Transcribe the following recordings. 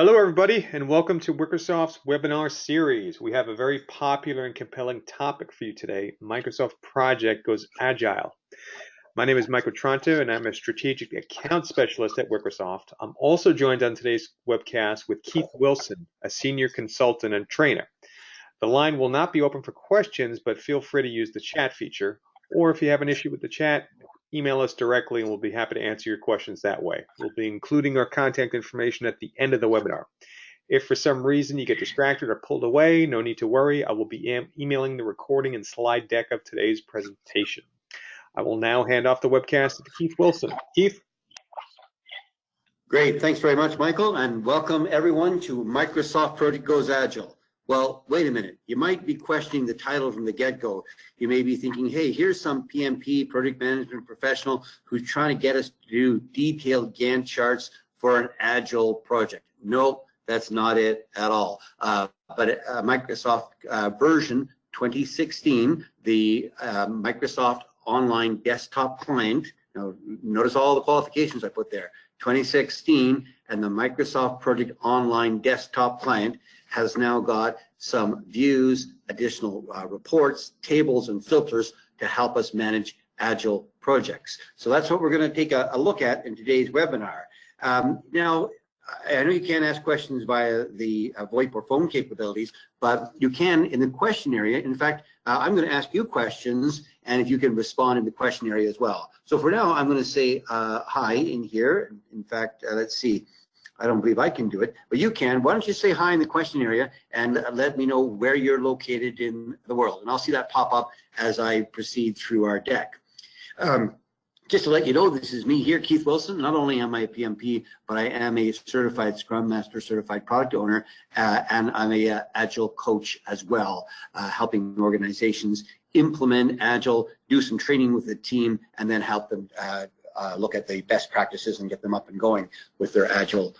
Hello, everybody, and welcome to Microsoft's webinar series. We have a very popular and compelling topic for you today. Microsoft Project Goes Agile. My name is Michael Tronto, and I'm a strategic account specialist at Microsoft. I'm also joined on today's webcast with Keith Wilson, a senior consultant and trainer. The line will not be open for questions, but feel free to use the chat feature. Or if you have an issue with the chat, email us directly and we'll be happy to answer your questions that way. We'll be including our contact information at the end of the webinar. If for some reason you get distracted or pulled away, no need to worry. I will be emailing the recording and slide deck of today's presentation. I will now hand off the webcast to Keith Wilson. Keith? Great, thanks very much, Michael, and welcome everyone to Microsoft Project Goes Agile. Well, wait a minute. You might be questioning the title from the get-go. You may be thinking, hey, here's some PMP, project management professional, who's trying to get us to do detailed Gantt charts for an Agile project. No, that's not it at all. But Microsoft version 2016, the Microsoft Online Desktop Client, now notice all the qualifications I put there, 2016, and the Microsoft Project Online Desktop Client has now got some views, additional reports, tables, and filters to help us manage Agile projects. So that's what we're going to take a look at in today's webinar. Now, I know you can't ask questions via the VoIP or phone capabilities, but you can in the question area. In fact, I'm going to ask you questions, and if you can respond in the question area as well. So for now, I'm going to say hi in here. In fact, let's see. I don't believe I can do it, but you can. Why don't you say hi in the question area and let me know where you're located in the world, and I'll see that pop up as I proceed through our deck. Just to let you know, this is me here, Keith Wilson. Not only am I a PMP, but I am a certified Scrum Master, certified product owner, and I'm a Agile coach as well, helping organizations implement Agile, do some training with the team, and then help them look at the best practices and get them up and going with their Agile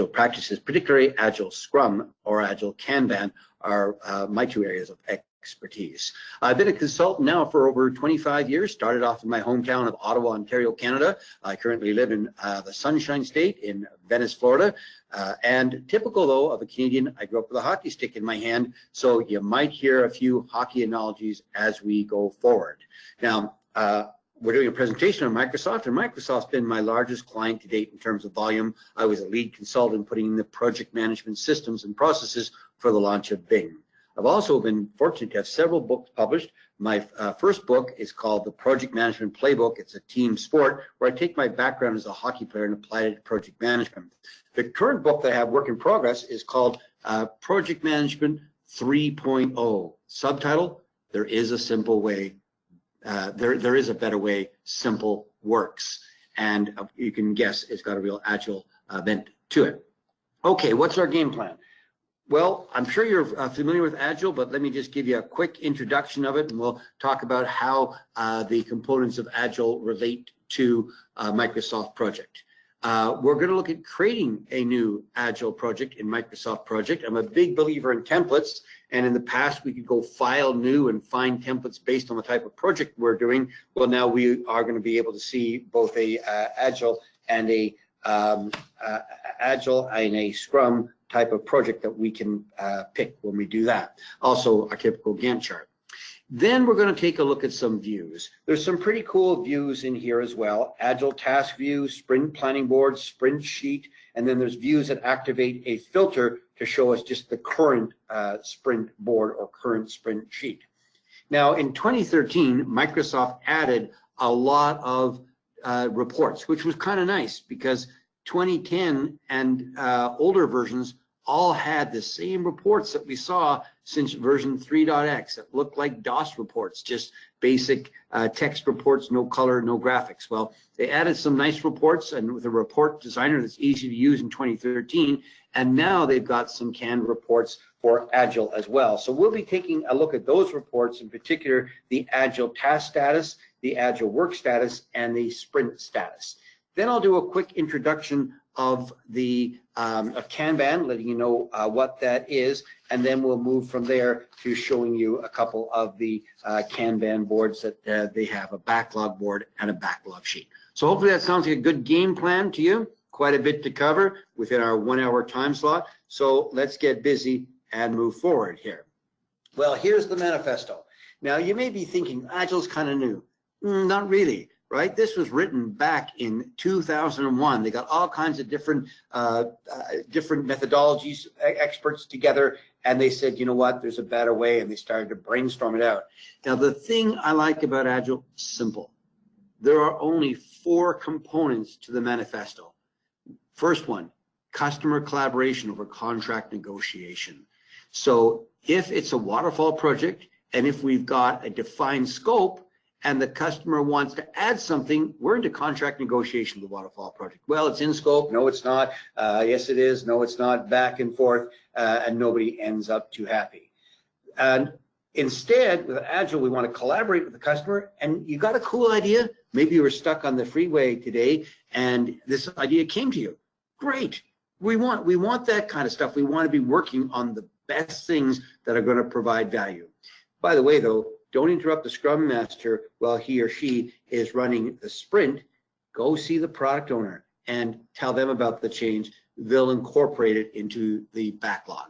practices, particularly Agile Scrum or Agile Kanban are my two areas of expertise. I've been a consultant now for over 25 years, started off in my hometown of Ottawa, Ontario, Canada. I currently live in the Sunshine State in Venice, Florida. And typical, though, of a Canadian, I grew up with a hockey stick in my hand, so you might hear a few hockey analogies as we go forward. Now, we're doing a presentation on Microsoft, and Microsoft's been my largest client to date in terms of volume. I was a lead consultant putting in the project management systems and processes for the launch of Bing. I've also been fortunate to have several books published. My first book is called The Project Management Playbook. It's a team sport where I take my background as a hockey player and apply it to project management. The current book that I have, work in progress, is called Project Management 3.0. Subtitle, There is a Simple Way. There is a better way, simple works. And you can guess it's got a real Agile bent to it. Okay, what's our game plan? Well, I'm sure you're familiar with Agile, but let me just give you a quick introduction of it, and we'll talk about how the components of Agile relate to Microsoft Project. We're going to look at creating a new Agile project in Microsoft Project. I'm a big believer in templates, and in the past we could go file new and find templates based on the type of project we're doing. Well, now we are going to be able to see both a Agile and a Scrum type of project that we can pick when we do that. Also, our typical Gantt chart. Then we're going to take a look at some views. There's some pretty cool views in here as well. Agile task view, sprint planning board, sprint sheet, and then there's views that activate a filter to show us just the current sprint board or current sprint sheet. Now, in 2013, Microsoft added a lot of reports, which was kind of nice because 2010 and older versions all had the same reports that we saw since version 3.x. It looked like DOS reports, just basic text reports, no color, no graphics. Well, they added some nice reports, and with a report designer that's easy to use in 2013, and now they've got some canned reports for Agile as well. So we'll be taking a look at those reports, in particular the Agile task status, the Agile work status, and the sprint status. Then I'll do a quick introduction of the of Kanban, letting you know what that is, and then we'll move from there to showing you a couple of the Kanban boards that they have, a backlog board and a backlog sheet. So hopefully that sounds like a good game plan to you. quite a bit to cover within our 1 hour time slot. So let's get busy and move forward here. Well, here's the manifesto. Now you may be thinking Agile's kind of new. Not really, right? This was written back in 2001. They got all kinds of different methodologies, experts together, and they said, you know what, there's a better way, and they started to brainstorm it out. Now the thing I like about Agile, simple. There are only 4 components to the manifesto. First one, customer collaboration over contract negotiation. So if it's a waterfall project, and if we've got a defined scope, and the customer wants to add something, we're into contract negotiation with the waterfall project. Well, it's in scope. No, it's not. Yes, it is. No, it's not. Back and forth, and nobody ends up too happy. And instead, with Agile, we want to collaborate with the customer. And you got a cool idea. Maybe you were stuck on the freeway today, and this idea came to you. Great. We want that kind of stuff. We want to be working on the best things that are going to provide value. By the way, though, don't interrupt the Scrum Master while he or she is running the sprint. Go see the product owner and tell them about the change. They'll incorporate it into the backlog.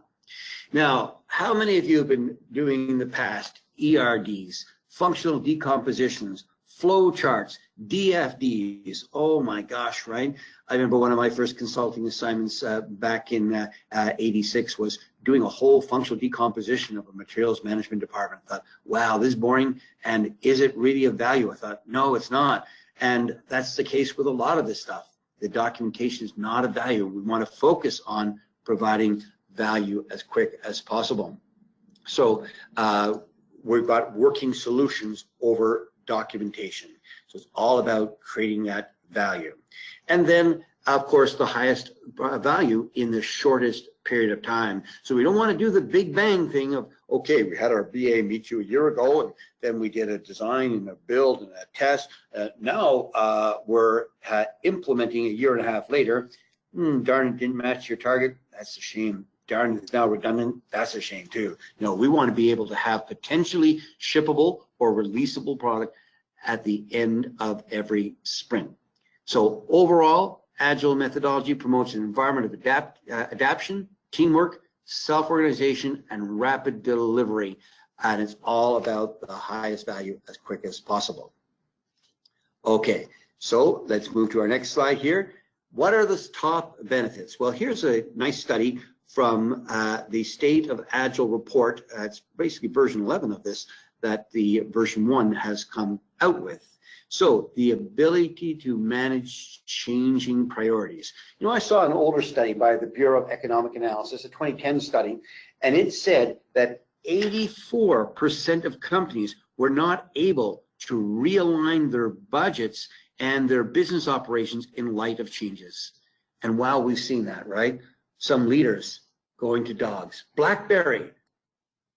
Now, how many of you have been doing in the past ERDs, functional decompositions, flow charts, DFDs? Oh my gosh, right? I remember one of my first consulting assignments back in '86 was doing a whole functional decomposition of a materials management department. I thought, wow, this is boring, and is it really of value? I thought, no, it's not. And that's the case with a lot of this stuff. The documentation is not of value. We want to focus on providing value as quick as possible. So we've got working solutions over documentation. So it's all about creating that value. And then, of course, the highest value in the shortest period of time. So we don't want to do the big bang thing of, okay, we had our BA meet you a year ago, and then we did a design and a build and a test. Now we're implementing a year and a half later. Darn, it didn't match your target. That's a shame. Darn, it's now redundant. That's a shame too. No, we want to be able to have potentially shippable or releasable product at the end of every sprint. So overall, Agile methodology promotes an environment of adaptation, teamwork, self-organization, and rapid delivery. And it's all about the highest value as quick as possible. Okay, so let's move to our next slide here. What are the top benefits? Well, here's a nice study from the State of Agile report. It's basically version 11 of this that the version 1 has come out with. So the ability to manage changing priorities. You know, I saw an older study by the Bureau of Economic Analysis, a 2010 study, and it said that 84% of companies were not able to realign their budgets and their business operations in light of changes. And wow, we've seen that, right? Some leaders going to dogs. BlackBerry,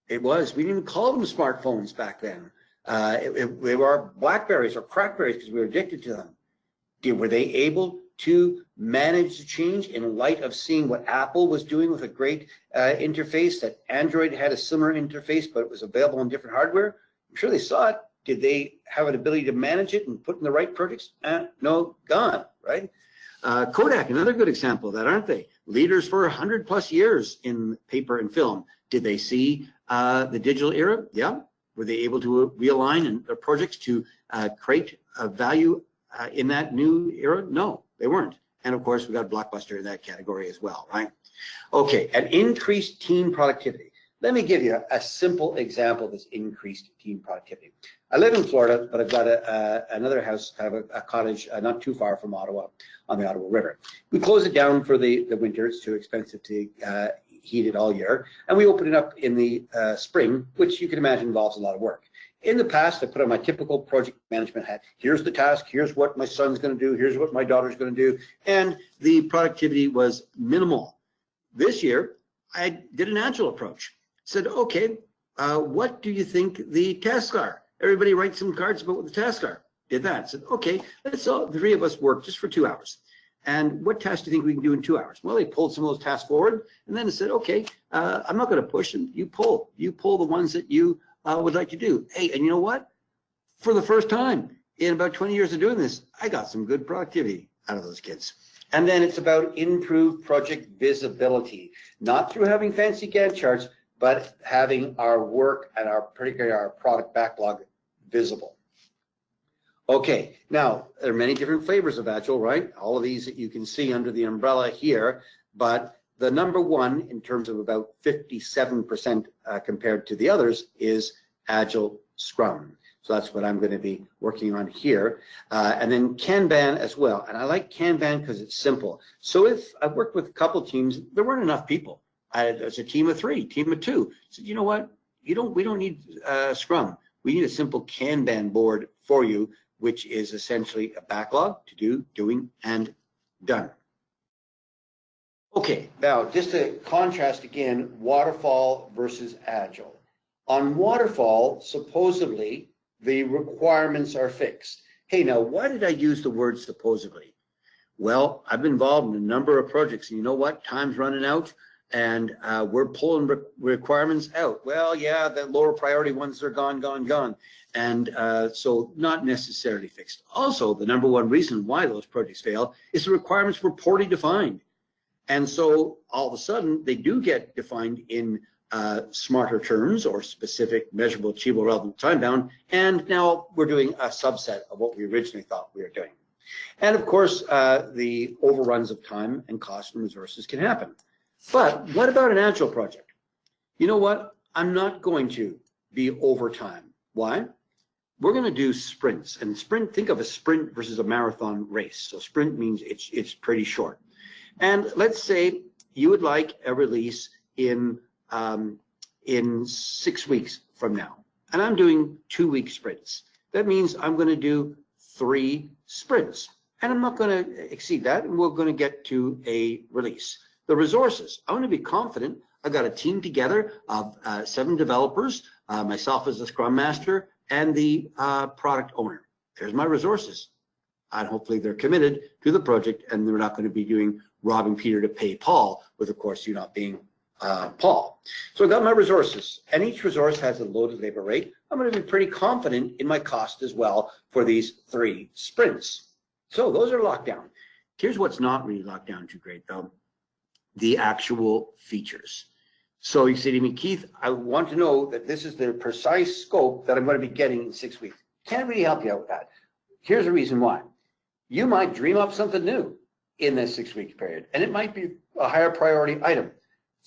we didn't even call them smartphones back then. They were Blackberries or Crackberries because we were addicted to them. Were they able to manage the change in light of seeing what Apple was doing with a great interface, that Android had a similar interface, but it was available on different hardware? I'm sure they saw it. Did they have an ability to manage it and put in the right projects? No, gone, right? Kodak, another good example of that, aren't they? Leaders for 100+ years in paper and film. Did they see the digital era? Yeah. Were they able to realign their projects to create value in that new era? No, they weren't. And of course, we got Blockbuster in that category as well, right? Okay, and increased team productivity. Let me give you a simple example of this increased team productivity. I live in Florida, but I've got another house, kind of a cottage not too far from Ottawa, on the Ottawa River. We close it down for the winter. It's too expensive to heat it all year. And we open it up in the spring, which you can imagine involves a lot of work. In the past, I put on my typical project management hat. Here's the task. Here's what my son's going to do. Here's what my daughter's going to do. And the productivity was minimal. This year, I did an Agile approach. Said, okay, what do you think the tasks are? Everybody write some cards about what the tasks are. Did that. Said, okay, let's all, the 3 of us work just for 2 hours. And what tasks do you think we can do in 2 hours? Well, they pulled some of those tasks forward, and then it said, okay, I'm not going to push them. You pull the ones that you would like to do. Hey, and you know what? For the first time in about 20 years of doing this, I got some good productivity out of those kids. And then it's about improved project visibility, not through having fancy Gantt charts, but having our work and particularly our product backlog visible. Okay, now there are many different flavors of Agile, right? All of these that you can see under the umbrella here, but the number one in terms of about 57% compared to the others is Agile Scrum. So that's what I'm going to be working on here. And then Kanban as well. And I like Kanban because it's simple. So if I've worked with a couple teams, there weren't enough people. There's a team of 3, team of 2. So you know what? We don't need Scrum. We need a simple Kanban board for you, which is essentially a backlog to do, doing, and done. Okay, now just to contrast again, Waterfall versus Agile. On Waterfall, supposedly, the requirements are fixed. Hey, now why did I use the word supposedly? Well, I've been involved in a number of projects, and you know what? Time's running out, and we're pulling requirements out. Well, yeah, the lower priority ones are gone. And so not necessarily fixed. Also, the number one reason why those projects fail is the requirements were poorly defined. And so all of a sudden, they do get defined in smarter terms or specific, measurable, achievable, relevant, time-bound, and now we're doing a subset of what we originally thought we were doing. And of course, the overruns of time and cost and resources can happen. But what about an Agile project? You know what? I'm not going to be over time. Why? We're going to do sprints, and sprint. Think of a sprint versus a marathon race. So sprint means it's pretty short. And let's say you would like a release in 6 weeks from now, and I'm doing 2-week sprints. That means I'm going to do 3 sprints, and I'm not going to exceed that, and we're going to get to a release. The resources, I want to be confident. I've got a team together of 7 developers, myself as the Scrum Master, and the product owner. There's my resources. And hopefully they're committed to the project, and they're not going to be doing robbing Peter to pay Paul, with, of course, you not being Paul. So I've got my resources, and each resource has a loaded labor rate. I'm going to be pretty confident in my cost as well for these 3 sprints. So those are locked down. Here's what's not really locked down too great, though: the actual features. So you say to me, Keith, I want to know that this is the precise scope that I'm going to be getting in 6 weeks. Can't really help you out with that. Here's the reason why. You might dream up something new in this 6-week period, and it might be a higher priority item.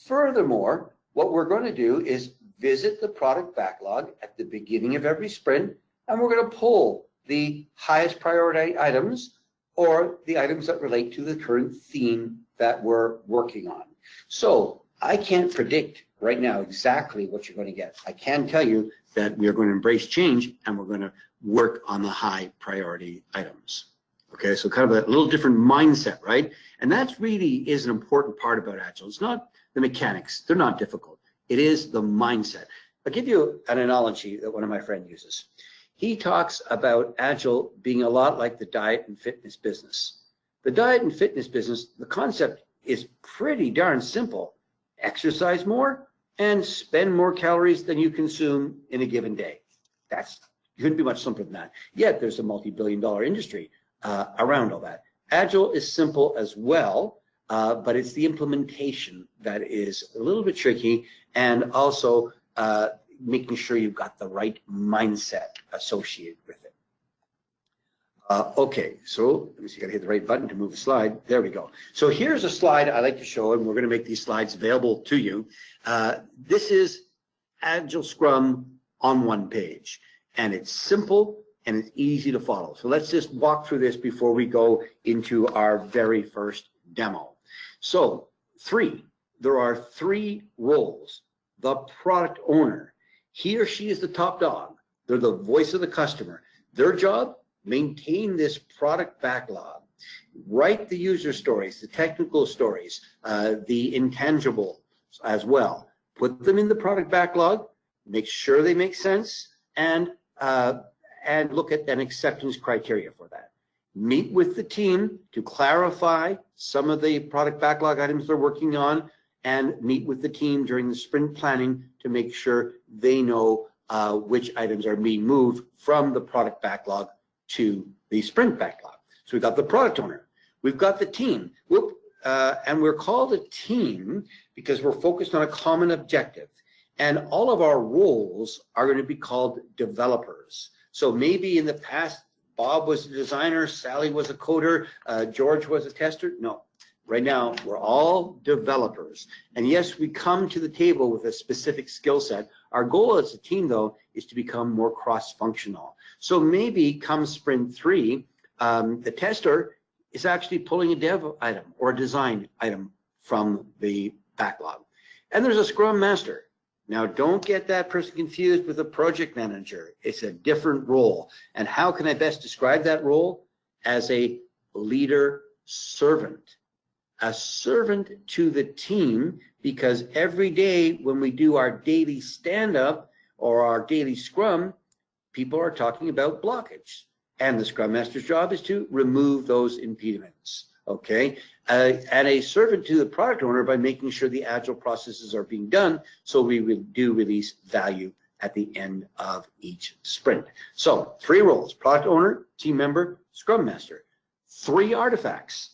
Furthermore, what we're going to do is visit the product backlog at the beginning of every sprint, and we're going to pull the highest priority items or the items that relate to the current theme that we're working on. So I can't predict right now exactly what you're going to get. I can tell you that we are going to embrace change, and we're going to work on the high priority items. Okay, so kind of a little different mindset, right? And that really is an important part about Agile. It's not the mechanics. They're not difficult. It is the mindset. I'll give you an analogy that one of my friends uses. He talks about Agile being a lot like the diet and fitness business. The diet and fitness business, the concept is pretty darn simple. Exercise more and spend more calories than you consume in a given day. You couldn't be much simpler than that. Yet there's a multi-billion-dollar industry around all that. Agile is simple as well, but it's the implementation that is a little bit tricky, and also making sure you've got the right mindset associated with it. Okay, so let me see, I gotta hit the right button to move the slide. There we go. So here's a slide I like to show, and we're gonna make these slides available to you. This is Agile Scrum on one page, and it's simple and it's easy to follow. So let's just walk through this before we go into our very first demo. So there are 3 roles. The product owner, he or she is the top dog. They're the voice of the customer. Their job, maintain this product backlog, write the user stories, the technical stories, the intangible as well. Put them in the product backlog, make sure they make sense, and look at an acceptance criteria for that. Meet with the team to clarify some of the product backlog items they're working on, and meet with the team during the sprint planning to make sure they know which items are being moved from the product backlog to the sprint backlog. So we've got the product owner. We've got the team. And we're called a team because we're focused on a common objective. And all of our roles are going to be called developers. So maybe in the past, Bob was a designer, Sally was a coder, George was a tester. No, right now we're all developers. And yes, we come to the table with a specific skill set. Our goal as a team, though, is to become more cross-functional. So maybe come sprint 3, the tester is actually pulling a dev item or a design item from the backlog. And there's a Scrum Master. Now, don't get that person confused with a project manager. It's a different role. And how can I best describe that role? As a leader servant. A servant to the team, because every day when we do our daily stand-up or our daily Scrum, people are talking about blockage. And the Scrum Master's job is to remove those impediments, okay? And a servant to the product owner by making sure the Agile processes are being done so we do release value at the end of each sprint. So 3 roles: product owner, team member, Scrum Master. 3 artifacts: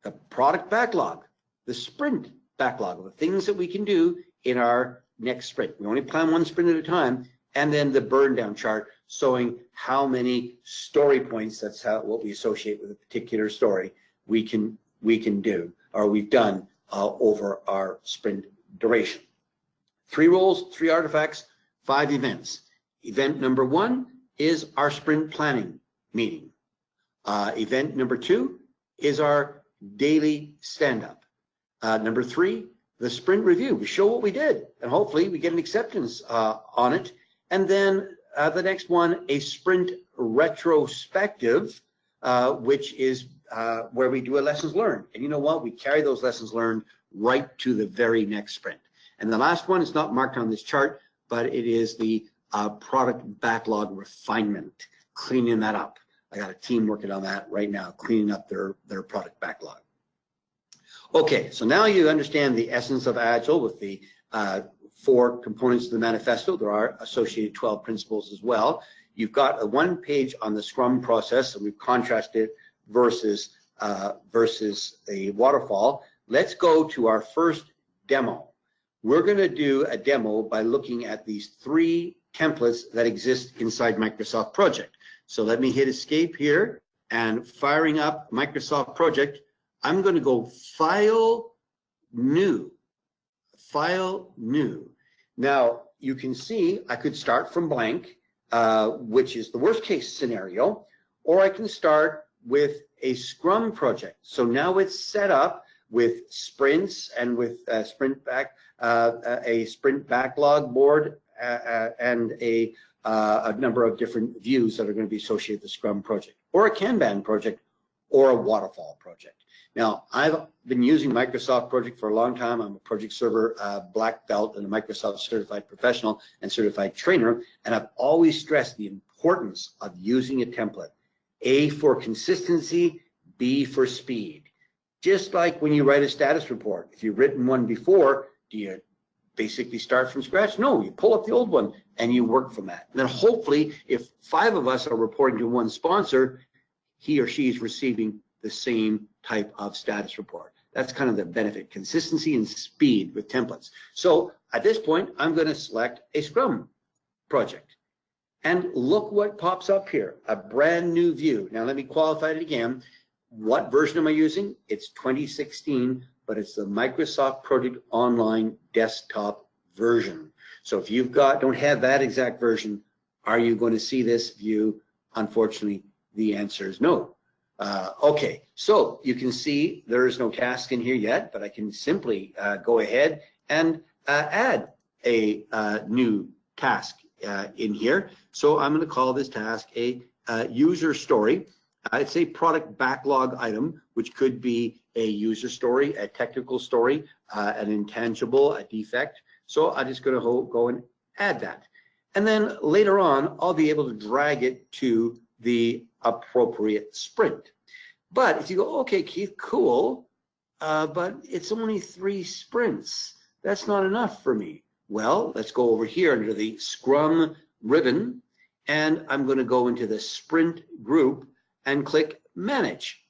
the product backlog, the sprint backlog of the things that we can do in our next sprint. We only plan 1 sprint at a time. And then the burn down chart showing how many story points, that's what we associate with a particular story, we can do, or we've done over our sprint duration. 3 roles, 3 artifacts, 5 events. Event number 1 is our sprint planning meeting. Event number 2 is our daily stand-up. Number 3, the sprint review. We show what we did, and hopefully we get an acceptance on it. And then the next one, a sprint retrospective, which is where we do a lessons learned. And you know what? We carry those lessons learned right to the very next sprint. And the last one is not marked on this chart, but it is the product backlog refinement, cleaning that up. I got a team working on that right now, cleaning up their product backlog. Okay, so now you understand the essence of Agile with the 4 components of the manifesto. There are associated 12 principles as well. You've got a 1 page on the Scrum process, and we've contrasted versus a waterfall. Let's go to our first demo. We're going to do a demo by looking at these 3 templates that exist inside Microsoft Project. So let me hit escape here, and firing up Microsoft Project, I'm going to go File, New. File, New. Now, you can see I could start from blank, which is the worst case scenario, or I can start with a Scrum project. So now it's set up with sprints and with a sprint backlog board and a number of different views that are going to be associated with the Scrum project, or a Kanban project, or a Waterfall project. Now, I've been using Microsoft Project for a long time. I'm a Project Server black belt and a Microsoft certified professional and certified trainer, and I've always stressed the importance of using a template. A for consistency, B for speed. Just like when you write a status report, if you've written one before, do you basically start from scratch? No, you pull up the old one and you work from that. And then hopefully, if 5 of us are reporting to one sponsor, he or she is receiving the same type of status report. That's kind of the benefit: consistency and speed with templates. So at this point, I'm going to select a Scrum project. And look what pops up here, a brand new view. Now let me qualify it again. What version am I using? It's 2016, but it's the Microsoft Project Online desktop version. So if you've don't have that exact version, are you going to see this view? Unfortunately, the answer is no. Okay, so you can see there is no task in here yet, but I can simply go ahead and add a new task in here. So I'm going to call this task a user story. It's a product backlog item, which could be a user story, a technical story, an intangible, a defect. So I'm just going to go and add that. And then later on, I'll be able to drag it to the appropriate sprint. But if you go, okay, Keith, cool, but it's only 3 sprints. That's not enough for me. Well, let's go over here under the Scrum ribbon, and I'm going to go into the sprint group and click Manage.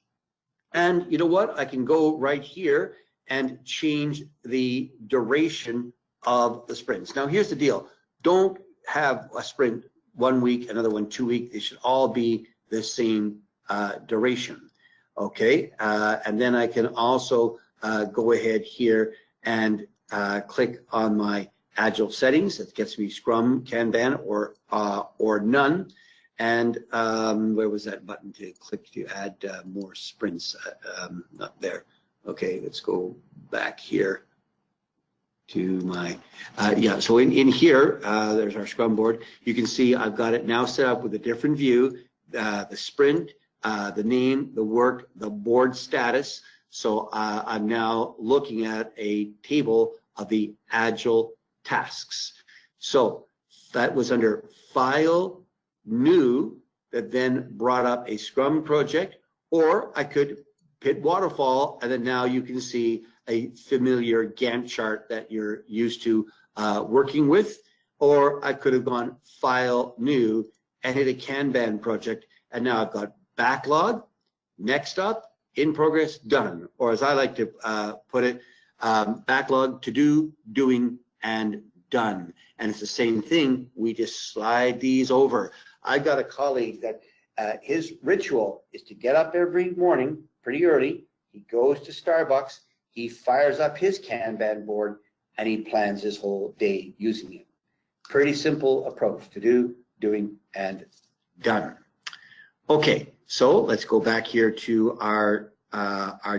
And you know what? I can go right here and change the duration of the sprints. Now, here's the deal. Don't have a sprint 1 week, another one 2 weeks. They should all be the same duration. Okay, and then I can also go ahead here and click on my Agile settings. That gets me Scrum, Kanban, or none. And where was that button to click to add more sprints? Not there. Okay, let's go back here to my, yeah, so in here, there's our Scrum board. You can see I've got it now set up with a different view, the sprint, the name, the work, the board status. So I'm now looking at a table of the Agile tasks. So that was under File, New, that then brought up a Scrum project, or I could hit Waterfall, and then now you can see a familiar Gantt chart that you're used to working with, or I could have gone File, New, and hit a Kanban project, and now I've got backlog, next up, in progress, done, or as I like to put it, backlog, to do, doing, and done. And it's the same thing. We just slide these over. I've got a colleague that his ritual is to get up every morning pretty early. He goes to Starbucks, he fires up his Kanban board, and he plans his whole day using it. Pretty simple approach: to do, doing, and done. Okay, so let's go back here to our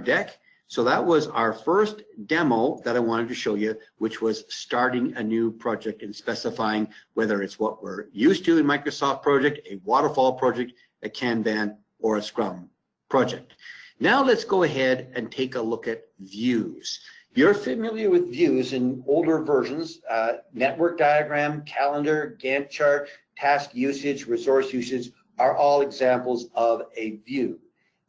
deck. So that was our first demo that I wanted to show you, which was starting a new project and specifying whether it's what we're used to in Microsoft Project, a Waterfall project, a Kanban, or a Scrum project. Now let's go ahead and take a look at views. You're familiar with views in older versions: network diagram, calendar, Gantt chart, task usage, resource usage are all examples of a view.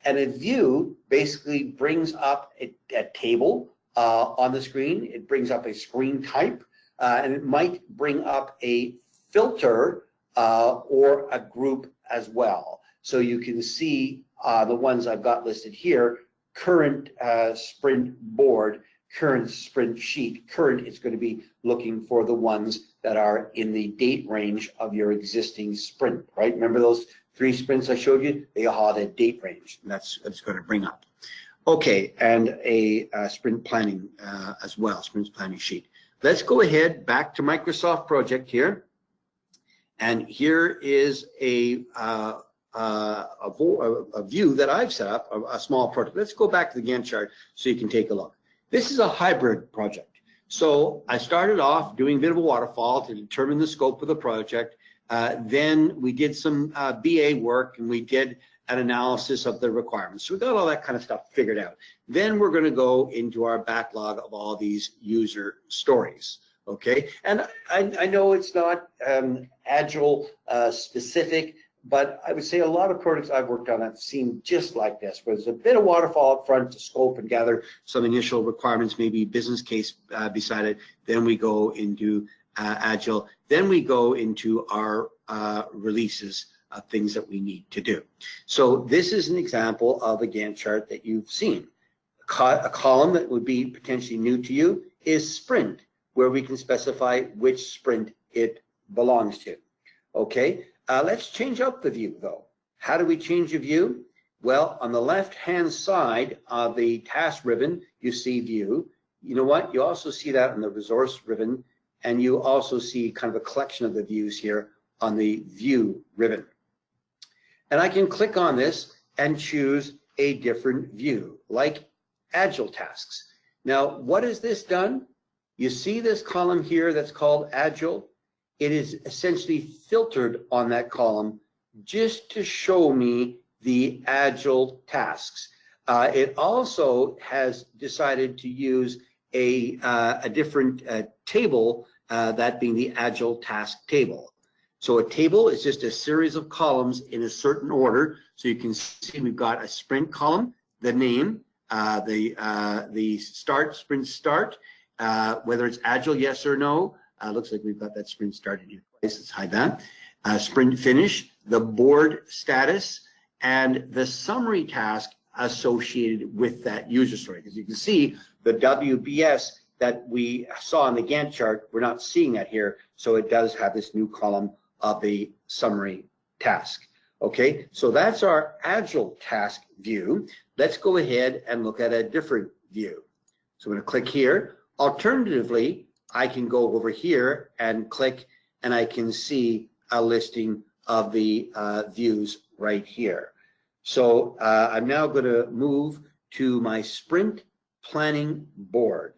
And a view basically brings up a table on the screen. It brings up a screen type, and it might bring up a filter or a group as well. So you can see the ones I've got listed here: current sprint board, current sprint sheet. Current is going to be looking for the ones that are in the date range of your existing sprint, right? Remember those 3 sprints I showed you? They all had a date range, and that's going to bring up. Okay, and a sprint planning as well, sprint planning sheet. Let's go ahead back to Microsoft Project here, and here is a view that I've set up, a small project. Let's go back to the Gantt chart so you can take a look. This is a hybrid project. So I started off doing a bit of a waterfall to determine the scope of the project. Then we did some BA work, and we did an analysis of the requirements. So we got all that kind of stuff figured out. Then we're going to go into our backlog of all these user stories. Okay, and I know it's not Agile specific, but I would say a lot of projects I've worked on have seen just like this, where there's a bit of waterfall up front to scope and gather some initial requirements, maybe business case beside it. Then we go into Agile. Then we go into our releases of things that we need to do. So this is an example of a Gantt chart that you've seen. A column that would be potentially new to you is sprint, where we can specify which sprint it belongs to. Okay, let's change up the view though. How do we change a view? Well, on the left-hand side of the task ribbon, you see view. You know what? You also see that on the resource ribbon, and you also see kind of a collection of the views here on the view ribbon. And I can click on this and choose a different view, like Agile tasks. Now, what has this done? You see this column here that's called Agile? It is essentially filtered on that column just to show me the Agile tasks. It also has decided to use a different table, that being the Agile task table. So a table is just a series of columns in a certain order. So you can see we've got a sprint column, the name, the start, sprint start, whether it's Agile, yes or no. Looks like we've got that sprint started here twice. Let's hide that. Sprint finish, the board status, and the summary task associated with that user story. Because you can see the WBS that we saw in the Gantt chart, we're not seeing that here. So it does have this new column of the summary task. Okay, so that's our Agile task view. Let's go ahead and look at a different view. So I'm going to click here. Alternatively, I can go over here and click, and I can see a listing of the views right here. So I'm now going to move to my sprint planning board.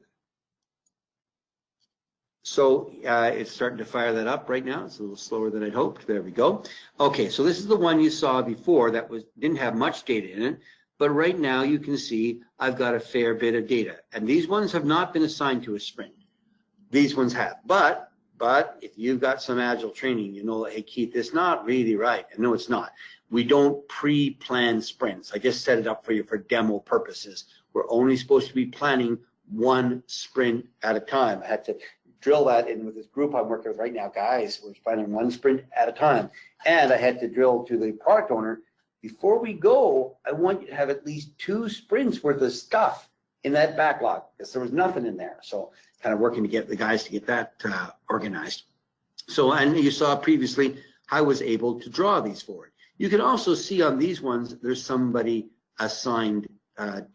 So it's starting to fire that up right now. It's a little slower than I'd hoped. There we go. Okay, so this is the one you saw before that didn't have much data in it, but right now you can see I've got a fair bit of data, and these ones have not been assigned to a sprint. These ones have, but if you've got some Agile training, you know, hey Keith, it's not really right. And no, it's not. We don't pre-plan sprints. I just set it up for you for demo purposes. We're only supposed to be planning one sprint at a time. I had to drill that in with this group I'm working with right now. Guys, we're planning one sprint at a time. And I had to drill to the product owner, before we go, I want you to have at least 2 sprints worth of stuff in that backlog, because there was nothing in there. So kind of working to get the guys to get that organized. So, and you saw previously, I was able to draw these forward. You can also see on these ones, there's somebody assigned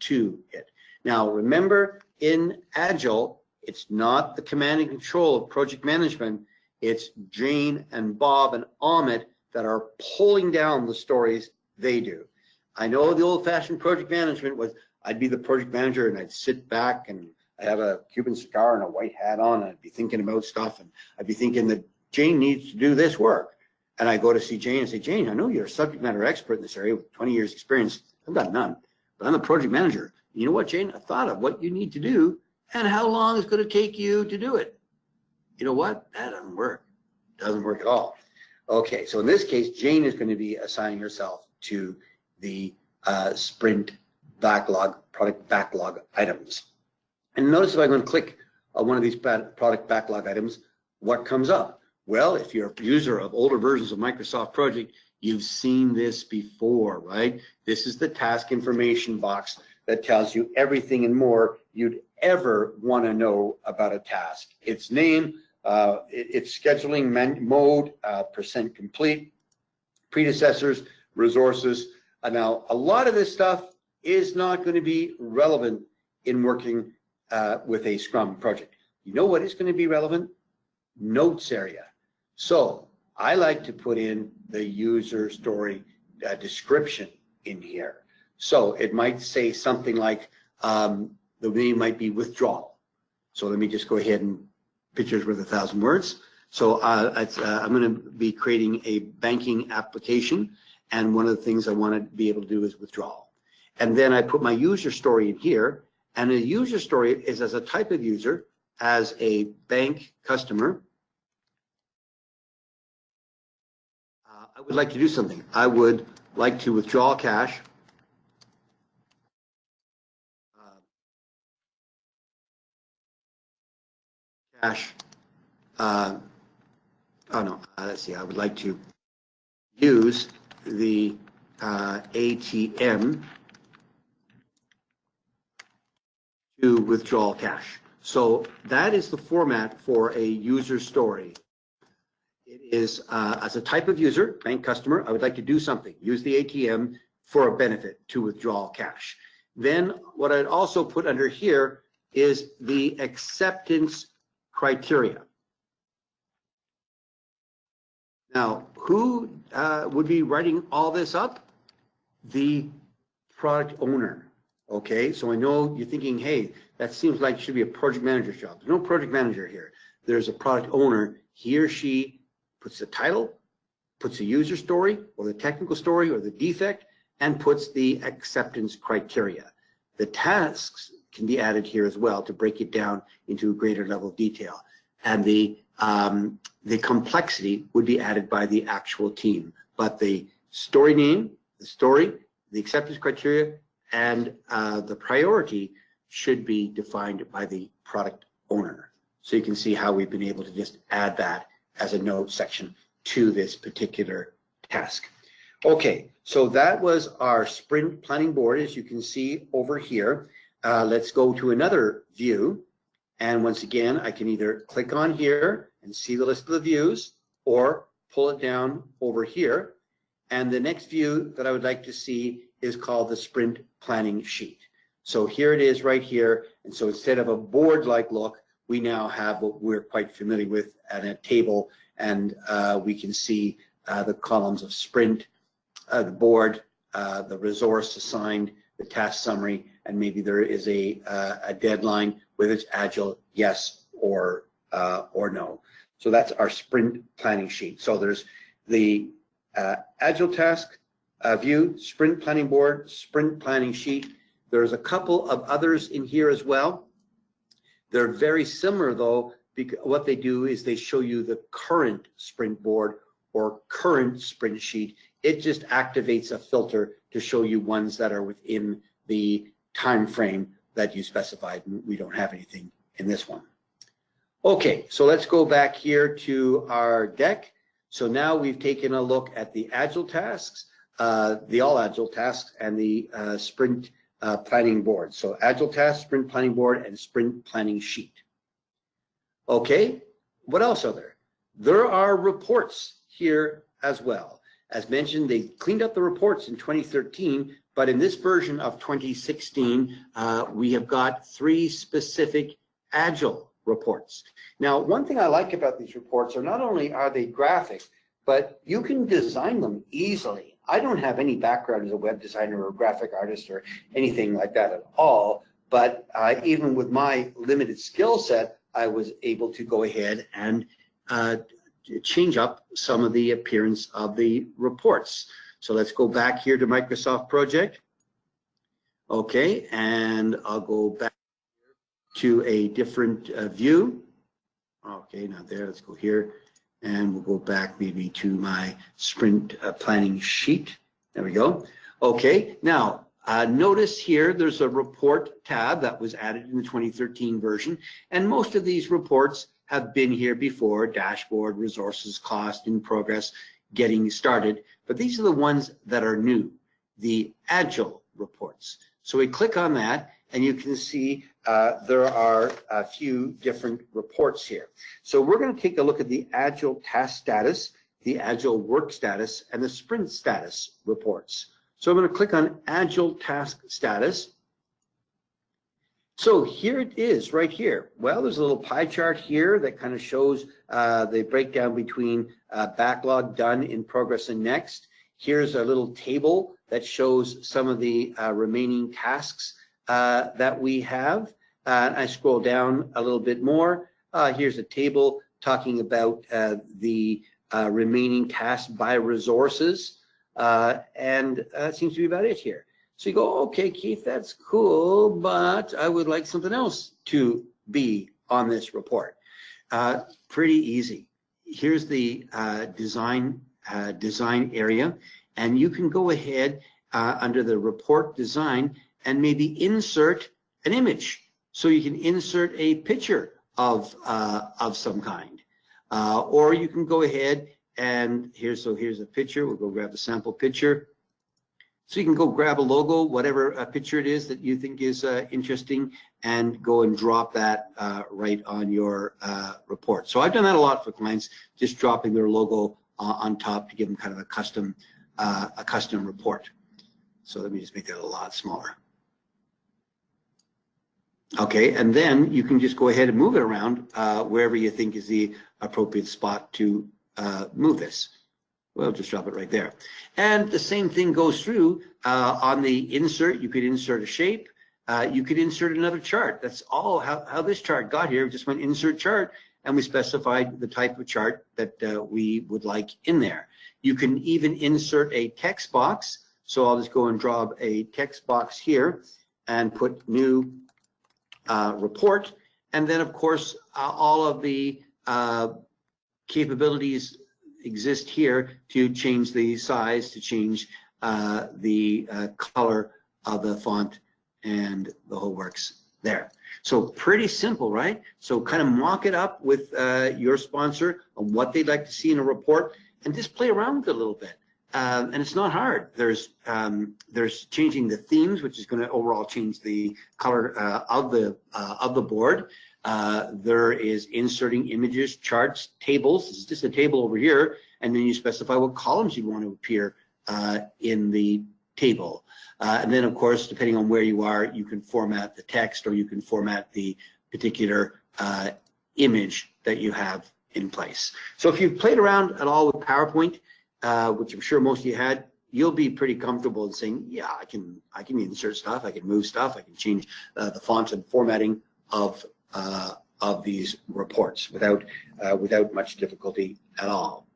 to it. Now, remember, in Agile, it's not the command and control of project management. It's Jane and Bob and Amit that are pulling down the stories they do. I know the old-fashioned project management was, I'd be the project manager and I'd sit back and I'd have a Cuban cigar and a white hat on, and I'd be thinking about stuff, and I'd be thinking that Jane needs to do this work. And I go to see Jane and say, Jane, I know you're a subject matter expert in this area with 20 years experience. I've got none, but I'm the project manager. You know what, Jane? I thought of what you need to do and how long it's going to take you to do it. You know what? That doesn't work. It doesn't work at all. Okay, so in this case, Jane is going to be assigning herself to the sprint backlog, product backlog items. And notice if I'm going to click on one of these product backlog items, what comes up? Well, if you're a user of older versions of Microsoft Project, you've seen this before, right? This is the task information box that tells you everything and more you'd ever want to know about a task. Its name, its scheduling mode, percent complete, predecessors, resources. Now, a lot of this stuff is not going to be relevant in working with a Scrum project. You know what is going to be relevant? Notes area. So I like to put in the user story description in here. So it might say something like, the name might be withdrawal. So let me just go ahead and pictures worth 1,000 words. So I'm going to be creating a banking application, and one of the things I want to be able to do is withdrawal. And then I put my user story in here, and a user story is as a type of user, as a bank customer. I would like to do something. I would like to withdraw cash. Let's see, I would like to use the ATM to withdraw cash. So that is the format for a user story. It is as a type of user, bank customer, I would like to do something, use the ATM for a benefit to withdraw cash. Then what I'd also put under here is the acceptance criteria. Now, who would be writing all this up? The product owner. Okay, so I know you're thinking, hey, that seems like it should be a project manager's job. There's no project manager here. There's a product owner. He or she puts the title, puts the user story or the technical story or the defect, and puts the acceptance criteria. The tasks can be added here as well to break it down into a greater level of detail. And the complexity would be added by the actual team. But the story name, the story, the acceptance criteria, and the priority should be defined by the product owner. So you can see how we've been able to just add that as a note section to this particular task. Okay, so that was our sprint planning board, as you can see over here. Let's go to another view. And once again, I can either click on here and see the list of the views, or pull it down over here. And the next view that I would like to see is called the sprint planning sheet. So here it is right here. And so instead of a board-like look, we now have what we're quite familiar with at a table, and we can see the columns of sprint, the board, the resource assigned, the task summary, and maybe there is a deadline, whether it's agile, yes or no. So that's our sprint planning sheet. So there's the agile task view, sprint planning board, sprint planning sheet. There's a couple of others in here as well. They're very similar though, because what they do is they show you the current sprint board or current sprint sheet. It just activates a filter to show you ones that are within the time frame that you specified. We don't have anything in this one. Okay, so let's go back here to our deck. So now we've taken a look at the agile tasks, the all agile tasks, and the sprint planning board. So agile tasks, sprint planning board, and sprint planning sheet. Okay, what else are there? There are reports here as well. As mentioned, they cleaned up the reports in 2013, but in this version of 2016, we have got 3 specific agile reports. Now, one thing I like about these reports are not only are they graphic, but you can design them easily. I don't have any background as a web designer or graphic artist or anything like that at all, but even with my limited skill set, I was able to go ahead and change up some of the appearance of the reports. So let's go back here to Microsoft Project. Okay, and I'll go back to a different view. Okay, not there, let's go here. And we'll go back maybe to my sprint planning sheet. There we go. Okay, now notice here there's a report tab that was added in the 2013 version. And most of these reports have been here before: dashboard, resources, cost, in progress, getting started. But these are the ones that are new, the agile reports. So we click on that, and you can see there are a few different reports here. So we're going to take a look at the agile task status, the agile work status, and the sprint status reports. So I'm going to click on agile task status. So here it is right here. Well, there's a little pie chart here that kind of shows the breakdown between backlog, done, in progress, and next. Here's a little table that shows some of the remaining tasks that we have. I scroll down a little bit more. Here's a table talking about the remaining tasks by resources, and that seems to be about it here. So you go, okay, Keith, that's cool, but I would like something else to be on this report. Pretty easy. Here's the design area, and you can go ahead under the report design and maybe insert an image. So you can insert a picture of some kind, or you can go ahead and here's a picture. We'll go grab a sample picture. So you can go grab a logo, whatever picture it is that you think is interesting, and go and drop that right on your report. So I've done that a lot for clients, just dropping their logo on top to give them kind of a custom report. So let me just make that a lot smaller. Okay, and then you can just go ahead and move it around wherever you think is the appropriate spot to move this. Well, just drop it right there. And the same thing goes through on the insert. You could insert a shape. You could insert another chart. That's all how this chart got here. We just went insert chart, and we specified the type of chart that we would like in there. You can even insert a text box. So I'll just go and draw a text box here and put new report. And then, of course, all of the capabilities exist here to change the size, to change the color of the font, and the whole works there. So pretty simple, right? So kind of mock it up with your sponsor on what they'd like to see in a report, and just play around with it a little bit. and it's not hard. There's changing the themes, which is going to overall change the color of the board. There is inserting images, charts, tables. This is just a table over here, and then you specify what columns you want to appear in the table. And then, of course, depending on where you are, you can format the text or you can format the particular image that you have in place. So if you've played around at all with PowerPoint, which I'm sure most of you had, you'll be pretty comfortable in saying, yeah, I can insert stuff, I can move stuff, I can change the fonts and formatting of these reports without much difficulty at all.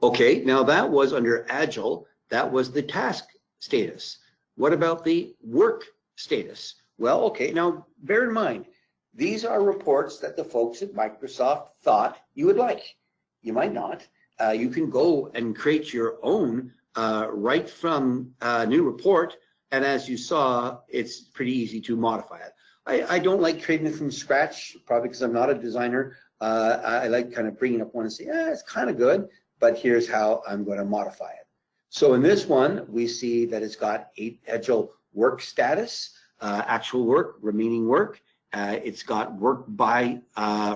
Okay, now that was under Agile. That was the task status. What about the work status? Well, okay, now bear in mind, these are reports that the folks at Microsoft thought you would like. You might not. You can go and create your own right from a new report, and as you saw, it's pretty easy to modify it. I don't like creating it from scratch, probably because I'm not a designer. I like kind of bringing up one and say, yeah, it's kind of good, but here's how I'm going to modify it. So in this one, we see that it's got Agile work status, actual work, remaining work. It's got work by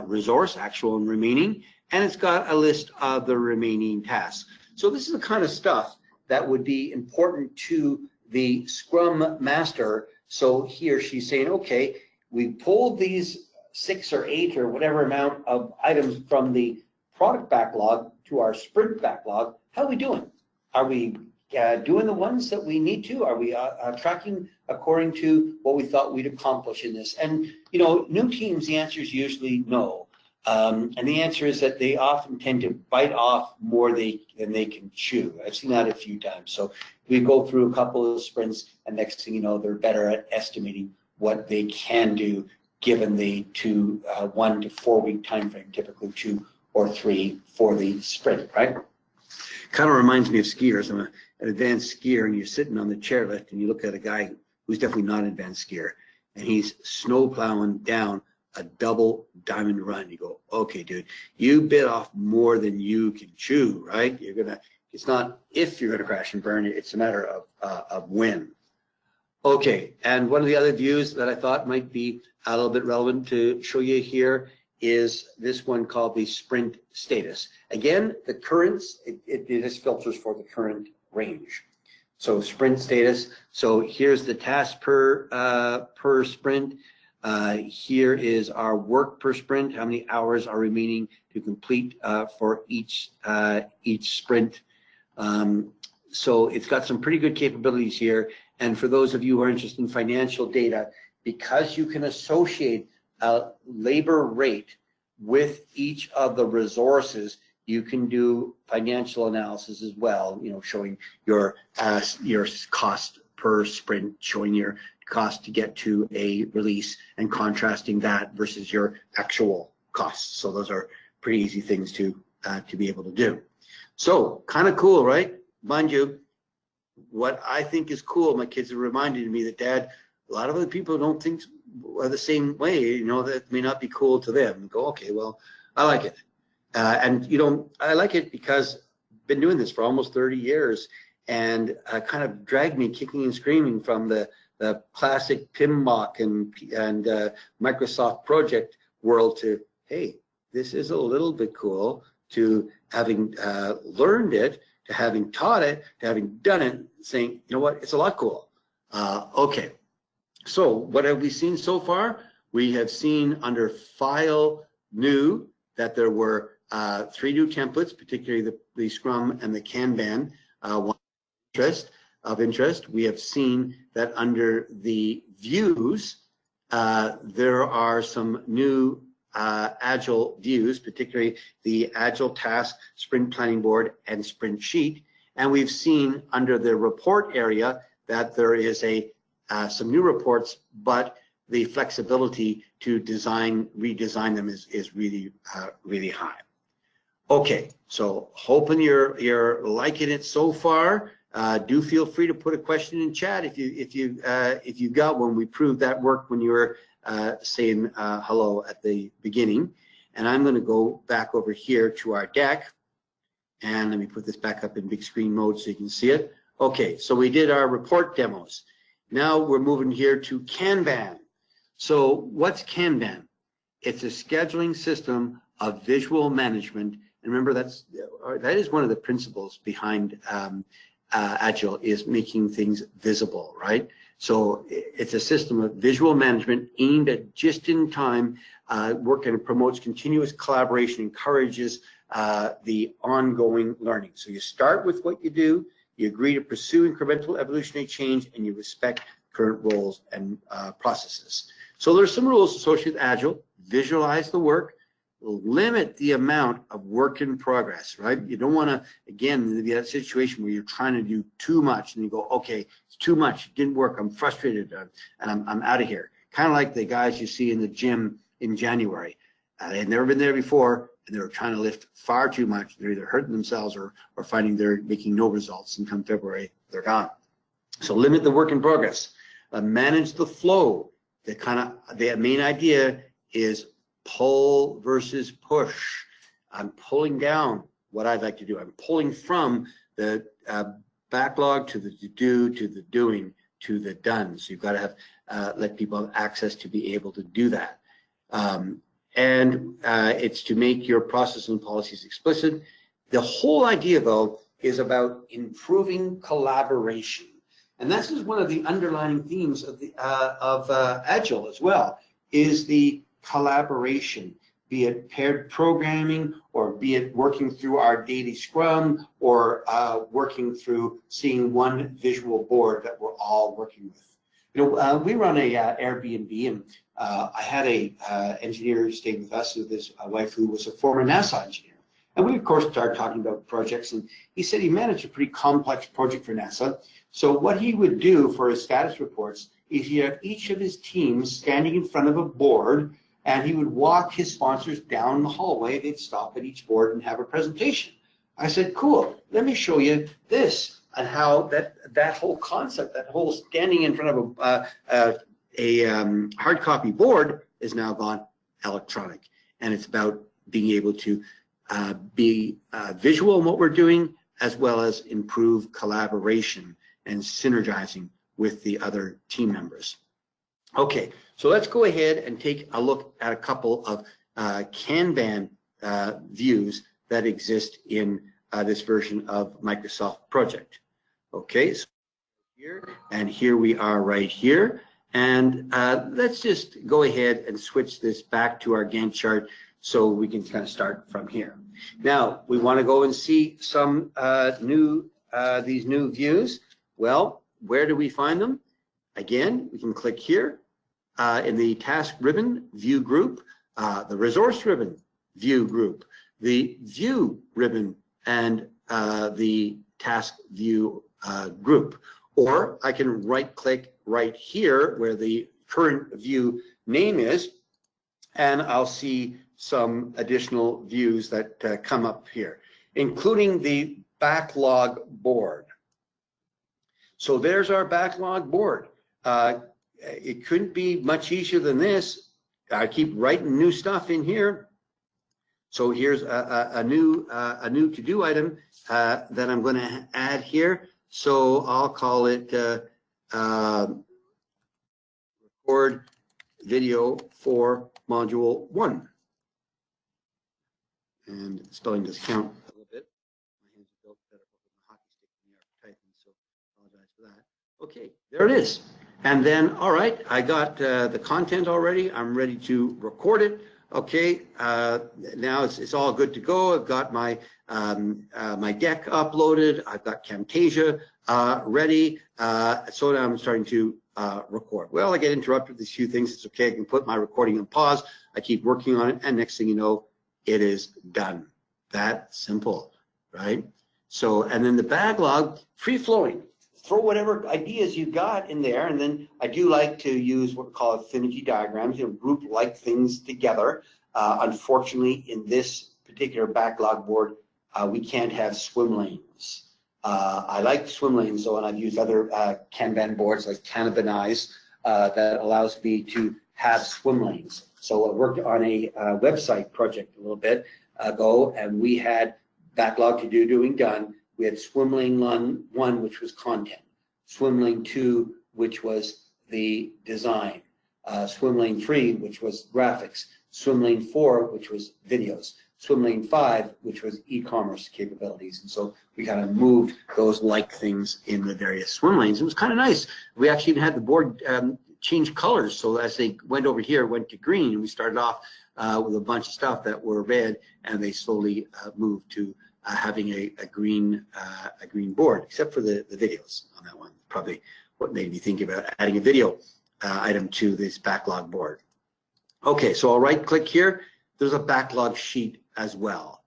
resource, actual and remaining, and it's got a list of the remaining tasks. So this is the kind of stuff that would be important to the Scrum Master. So he or she's saying, okay, we pulled these 6 or 8 or whatever amount of items from the product backlog to our sprint backlog. How are we doing? Are we doing the ones that we need to? Are we tracking according to what we thought we'd accomplish in this? And, you know, new teams, the answer is usually no. And the answer is that they often tend to bite off more than they can chew. I've seen that a few times. So we go through a couple of sprints, and next thing you know, they're better at estimating what they can do given the 1 to 4 week time frame, typically 2 or 3 for the sprint, right? Kind of reminds me of skiers. I'm an advanced skier, and you're sitting on the chairlift, and you look at a guy who's definitely not an advanced skier, and he's snow plowing down a double diamond run. You go, okay, dude, you bit off more than you can chew, right? It's not if you're gonna crash and burn, it's a matter of when. Okay, and one of the other views that I thought might be a little bit relevant to show you here is this one called the sprint status. Again, the currents, it just filters for the current range. So sprint status, so here's the task per sprint. Here is our work per sprint, how many hours are remaining to complete for each sprint. So it's got some pretty good capabilities here. And for those of you who are interested in financial data, because you can associate a labor rate with each of the resources, you can do financial analysis as well, you know, showing your cost per sprint, showing your cost to get to a release and contrasting that versus your actual costs. So those are pretty easy things to be able to do. So kind of cool, right? Mind you, what I think is cool, my kids have reminded me that, Dad, a lot of other people don't think the same way, you know, that may not be cool to them. Go, okay, well, I like it. And, you know, I like it because I've been doing this for almost 30 years and kind of dragged me kicking and screaming from the classic PMBOK and Microsoft Project world to, hey, this is a little bit cool, to having learned it, to having taught it, to having done it, saying, you know what, it's a lot cool. Okay, so what have we seen so far? We have seen under File New that there were 3 new templates, particularly the Scrum and the Kanban. One of interest. We have seen that under the views, there are some new Agile views, particularly the Agile Task, Sprint Planning Board, and Sprint Sheet. And we've seen under the report area that there is some new reports, but the flexibility to redesign them is really, really high. Okay, so hoping you're liking it so far. Do feel free to put a question in chat if you got one. We proved that worked when you were saying hello at the beginning. And I'm going to go back over here to our deck, And let me put this back up in big screen mode so you can see it. Okay, so we did our report demos. Now we're moving here to Kanban. So what's Kanban? It's a scheduling system of visual management. And remember, that is one of the principles behind Agile, is making things visible, right? So it's a system of visual management aimed at just-in-time work, and it promotes continuous collaboration, encourages the ongoing learning. So you start with what you do, you agree to pursue incremental evolutionary change, and you respect current roles and processes. So there's some rules associated with Agile. Visualize the work, limit the amount of work in progress, right? You don't want to, again, be that situation where you're trying to do too much and you go, okay, it's too much, it didn't work, I'm frustrated, and I'm out of here. Kind of like the guys you see in the gym in January. They had never been there before, and they were trying to lift far too much. They're either hurting themselves or finding they're making no results, and come February, they're gone. So limit the work in progress. Manage the flow. The main idea is pull versus push. I'm pulling down what I'd like to do. I'm pulling from the backlog to the do, to the doing, to the done. So you've got to have let people have access to be able to do that. And it's to make your process and policies explicit. The whole idea, though, is about improving collaboration. And this is one of the underlying themes of Agile as well, is the collaboration, be it paired programming, or be it working through our daily Scrum, or working through seeing one visual board that we're all working with. You know, we run a Airbnb, and I had a engineer staying with us with his wife, who was a former NASA engineer. And we, of course, started talking about projects, and he said he managed a pretty complex project for NASA. So what he would do for his status reports is he'd have each of his teams standing in front of a board, and he would walk his sponsors down the hallway. They'd stop at each board and have a presentation. I said, cool, let me show you this, and how that whole concept, that whole standing in front of a hard copy board is now gone electronic. And it's about being able to be visual in what we're doing, as well as improve collaboration and synergizing with the other team members. Okay, so let's go ahead and take a look at a couple of Kanban views that exist in this version of Microsoft Project. Okay, so here we are right here. And let's just go ahead and switch this back to our Gantt chart so we can kind of start from here. Now, we want to go and see some these new views. Well, where do we find them? Again, we can click here in the task ribbon view group, the resource ribbon view group, the view ribbon, and the task view group. Or I can right click right here where the current view name is, and I'll see some additional views that come up here, including the backlog board. So there's our backlog board. It couldn't be much easier than this. I keep writing new stuff in here. So here's a new to-do item that I'm going to add here. So I'll call it record video for module 1. And the spelling does count a little bit. My hands are built better with the hockey stick than they are for typing, so apologize for that. Okay, there it is. And then, all right, I got the content already. I'm ready to record it. Okay, now it's all good to go. I've got my my deck uploaded. I've got Camtasia ready. So now I'm starting to record. Well, I get interrupted with these few things. It's okay. I can put my recording on pause. I keep working on it, and next thing you know, it is done. That simple, right? So, and then the backlog, free flowing. Throw whatever ideas you got in there, and then I do like to use what we call affinity diagrams, you know, group like things together. Unfortunately, in this particular backlog board, we can't have swim lanes. I like swim lanes though, and I've used other Kanban boards like Kanbanize that allows me to have swim lanes. So I worked on a website project a little bit ago, and we had backlog, to do, doing, done. We had swim lane 1, which was content. Swim lane 2, which was the design. Swim lane 3, which was graphics. Swim lane 4, which was videos. Swim lane 5, which was e-commerce capabilities. And so we kind of moved those like things in the various swim lanes. It was kind of nice. We actually even had the board change colors. So as they went over here, went to green, and we started off with a bunch of stuff that were red, and they slowly moved to having a green board, except for the videos on that one. Probably what made me think about adding a video item to this backlog board. Okay, so I'll right click here. There's a backlog sheet as well.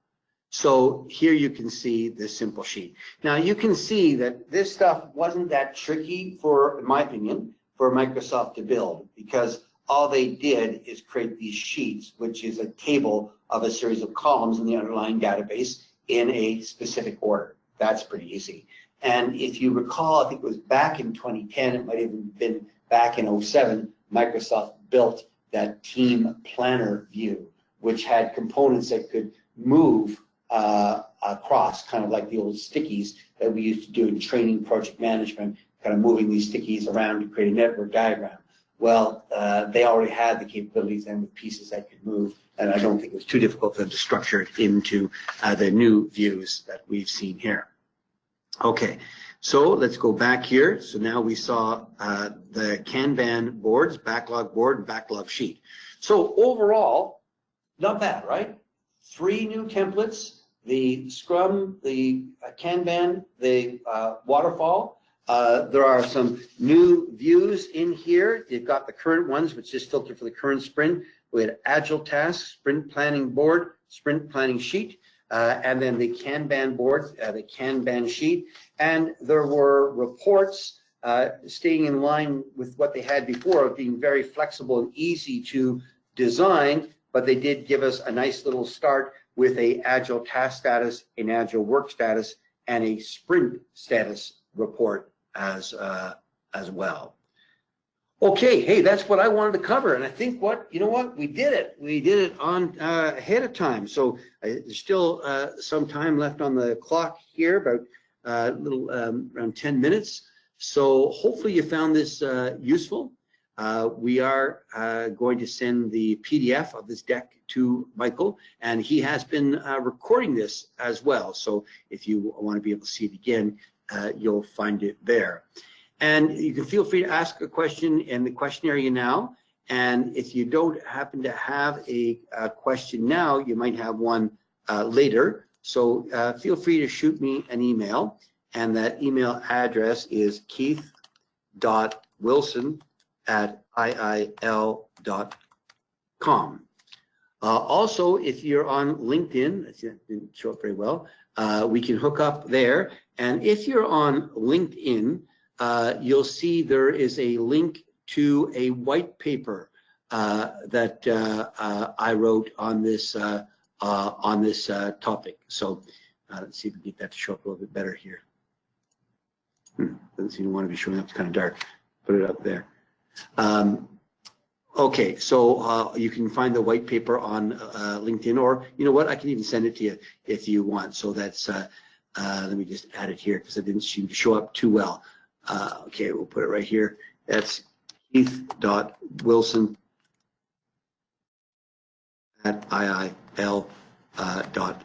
So here you can see this simple sheet. Now you can see that this stuff wasn't that tricky for, in my opinion, for Microsoft to build, because all they did is create these sheets, which is a table of a series of columns in the underlying database in a specific order. That's pretty easy. And if you recall, I think it was back in 2010, it might have even been back in 07, Microsoft built that team planner view, which had components that could move across, kind of like the old stickies that we used to do in training project management, kind of moving these stickies around to create a network diagram. Well, they already had the capabilities then with pieces that could move, and I don't think it was too difficult for them to structure it into the new views that we've seen here. Okay, so let's go back here. So now we saw the Kanban boards, backlog board, and backlog sheet. So overall, not bad, right? 3 new templates, the Scrum, the Kanban, the Waterfall. There are some new views in here. They've got the current ones, which is filtered for the current sprint. We had Agile tasks, sprint planning board, sprint planning sheet, and then the Kanban board, the Kanban sheet. And there were reports staying in line with what they had before, of being very flexible and easy to design, but they did give us a nice little start with a Agile task status, an Agile work status, and a sprint status report as well. Okay, hey, that's what I wanted to cover, and I think you know what, we did it. We did it on ahead of time. So there's still some time left on the clock here, about a little around 10 minutes. So hopefully you found this useful. We are going to send the PDF of this deck to Michael, and he has been recording this as well. So if you want to be able to see it again, you'll find it there. And you can feel free to ask a question in the question area now. And if you don't happen to have a question now, you might have one later. So feel free to shoot me an email. And that email address is keith.wilson@iil.com. Also, if you're on LinkedIn, that didn't show up very well, we can hook up there. And if you're on LinkedIn, you'll see there is a link to a white paper that I wrote on this topic. So let's see if we can get that to show up a little bit better here. Doesn't seem to want to be showing up. It's kind of dark. Put it up there. Okay, so you can find the white paper on LinkedIn, or you know what? I can even send it to you if you want. So that's let me just add it here because it didn't seem to show up too well. Okay, we'll put it right here. That's keith.wilson@iil.com.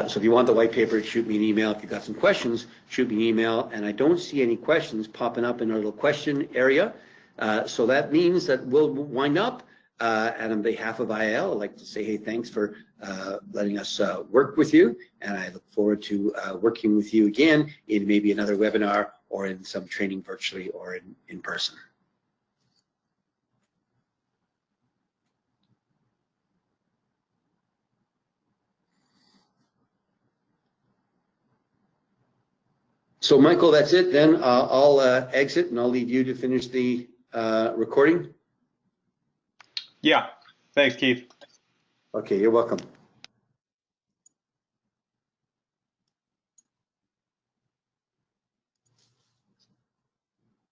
So if you want the white paper, shoot me an email. If you've got some questions, shoot me an email. And I don't see any questions popping up in our little question area. So that means that we'll wind up. And on behalf of IL, I'd like to say, hey, thanks for letting us work with you. And I look forward to working with you again in maybe another webinar or in some training virtually or in person. So Michael, that's it. Then I'll exit and I'll leave you to finish the recording. Yeah, thanks, Keith. Okay, you're welcome.